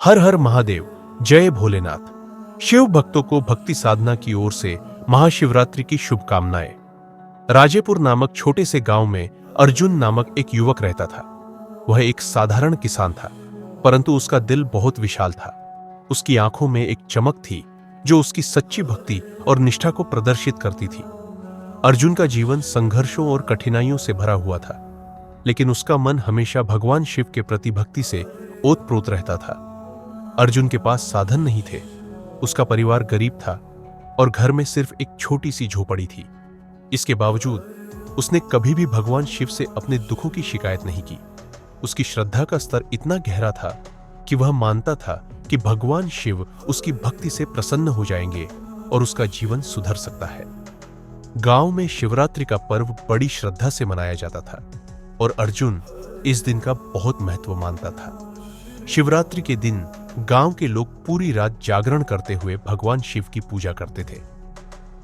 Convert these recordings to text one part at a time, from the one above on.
हर हर महादेव, जय भोलेनाथ। शिव भक्तों को भक्ति साधना की ओर से महाशिवरात्रि की शुभकामनाएं। राजेपुर नामक छोटे से गांव में अर्जुन नामक एक युवक रहता था। वह एक साधारण किसान था, परंतु उसका दिल बहुत विशाल था। उसकी आंखों में एक चमक थी जो उसकी सच्ची भक्ति और निष्ठा को प्रदर्शित करती थी। अर्जुन का जीवन संघर्षों और कठिनाइयों से भरा हुआ था, लेकिन उसका मन हमेशा भगवान शिव के प्रति भक्ति से ओतप्रोत रहता था। अर्जुन के पास साधन नहीं थे, उसका परिवार गरीब था और घर में सिर्फ एक छोटी सी झोपड़ी थी। इसके बावजूद उसने कभी भी भगवान शिव से अपने दुखों की शिकायत नहीं की। उसकी श्रद्धा का स्तर इतना गहरा था कि वह मानता था कि भगवान शिव उसकी भक्ति से प्रसन्न हो जाएंगे और उसका जीवन सुधर सकता है। गांव में शिवरात्रि का पर्व बड़ी श्रद्धा से मनाया जाता था और अर्जुन इस दिन का बहुत महत्व मानता था। शिवरात्रि के दिन गांव के लोग पूरी रात जागरण करते हुए भगवान शिव की पूजा करते थे।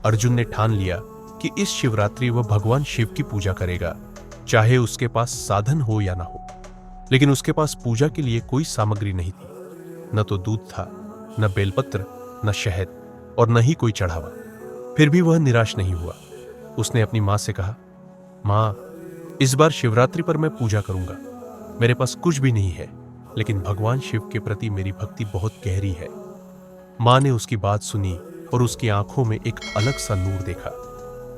अर्जुन ने ठान लिया कि इस शिवरात्रि वह भगवान शिव की पूजा करेगा, चाहे उसके पास साधन हो या ना हो। लेकिन उसके पास पूजा के लिए कोई सामग्री नहीं थी, न तो दूध था, न बेलपत्र, न शहद और न ही कोई चढ़ावा। फिर भी वह निराश नहीं हुआ। उसने अपनी मां से कहा, मां, इस बार शिवरात्रि पर मैं पूजा करूंगा। मेरे पास कुछ भी नहीं है, लेकिन भगवान शिव के प्रति मेरी भक्ति बहुत गहरी है। मां ने उसकी बात सुनी और उसकी आंखों में एक अलग सा नूर देखा।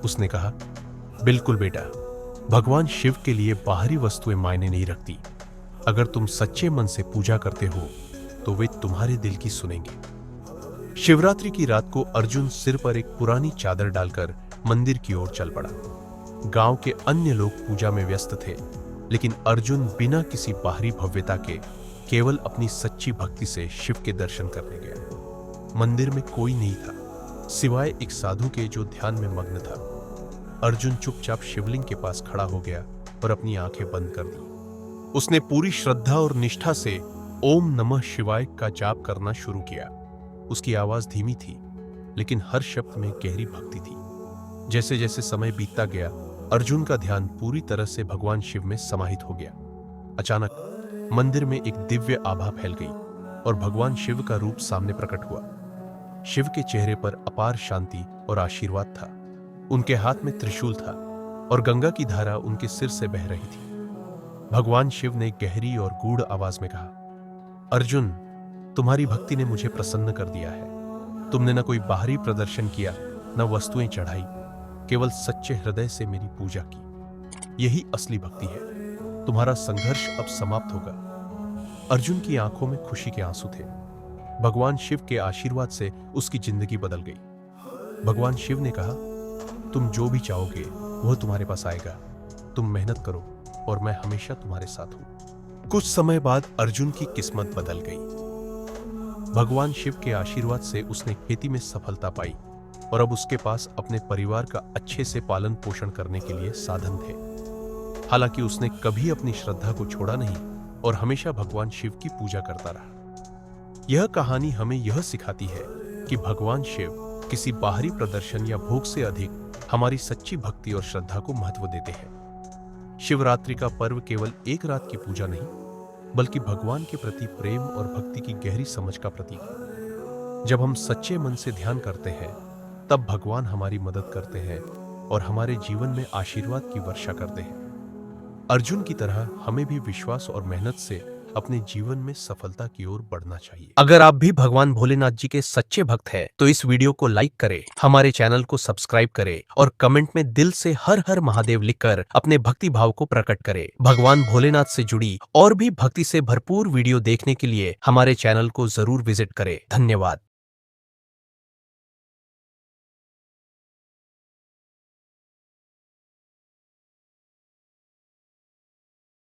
उसने कहा, बिल्कुल बेटा, भगवान शिव के लिए बाहरी वस्तुएं मायने नहीं रखती। अगर तुम सच्चे मन से पूजा करते हो तो वे तुम्हारे दिल की सुनेंगे। शिवरात्रि की रात को अर्जुन सिर पर एक पुरानी चादर डालकर मंदिर की ओर चल पड़ा। गांव के अन्य लोग पूजा में व्यस्त थे, लेकिन अर्जुन बिना किसी बाहरी भव्यता के केवल अपनी सच्ची भक्ति से शिव के दर्शन करने गया। मंदिर में कोई नहीं था, सिवाय एक साधु के जो ध्यान में मग्न था। अर्जुन चुपचाप शिवलिंग के पास खड़ा हो गया और अपनी आंखें बंद कर दी। उसने पूरी श्रद्धा और निष्ठा से ओम नमः शिवाय का जाप करना शुरू किया। उसकी आवाज धीमी थी, लेकिन हर शब्द में गहरी भक्ति थी। जैसे जैसे समय बीतता गया, अर्जुन का ध्यान पूरी तरह से भगवान शिव में समाहित हो गया। अचानक मंदिर में एक दिव्य आभा फैल गई और भगवान शिव का रूप सामने प्रकट हुआ। शिव के चेहरे पर अपार शांति और आशीर्वाद था। उनके हाथ में त्रिशूल था और गंगा की धारा उनके सिर से बह रही थी। भगवान शिव ने गहरी और गूढ़ आवाज में कहा, अर्जुन, तुम्हारी भक्ति ने मुझे प्रसन्न कर दिया है। तुमने न कोई बाहरी प्रदर्शन किया, न वस्तुएं चढ़ाई, केवल सच्चे हृदय से मेरी पूजा की। यही असली भक्ति है। तुम्हारा संघर्ष अब समाप्त होगा। अर्जुन की आंखों में खुशी के आंसू थे। भगवान शिव के आशीर्वाद से उसकी जिंदगी बदल गई। भगवान शिव ने कहा, तुम जो भी चाहोगे वह तुम्हारे पास आएगा। तुम मेहनत करो और मैं हमेशा तुम्हारे साथ हूं। कुछ समय बाद अर्जुन की किस्मत बदल गई। भगवान शिव के आशीर्वाद से उसने खेती में सफलता पाई और अब उसके पास अपने परिवार का अच्छे से पालन पोषण करने के लिए साधन थे। हालांकि उसने कभी अपनी श्रद्धा को छोड़ा नहीं और हमेशा भगवान शिव की पूजा करता रहा। यह कहानी हमें यह सिखाती है कि भगवान शिव किसी बाहरी प्रदर्शन या भोग से अधिक हमारी सच्ची भक्ति और श्रद्धा को महत्व देते हैं। शिवरात्रि का पर्व केवल एक रात की पूजा नहीं, बल्कि भगवान के प्रति प्रेम और भक्ति की गहरी समझ का प्रतीक है। जब हम सच्चे मन से ध्यान करते हैं, तब भगवान हमारी मदद करते हैं और हमारे जीवन में आशीर्वाद की वर्षा करते हैं। अर्जुन की तरह हमें भी विश्वास और मेहनत से अपने जीवन में सफलता की ओर बढ़ना चाहिए। अगर आप भी भगवान भोलेनाथ जी के सच्चे भक्त हैं, तो इस वीडियो को लाइक करें, हमारे चैनल को सब्सक्राइब करें और कमेंट में दिल से हर हर महादेव लिखकर अपने भक्ति भाव को प्रकट करें। भगवान भोलेनाथ से जुड़ी और भी भक्ति से भरपूर वीडियो देखने के लिए हमारे चैनल को जरूर विजिट करें। धन्यवाद।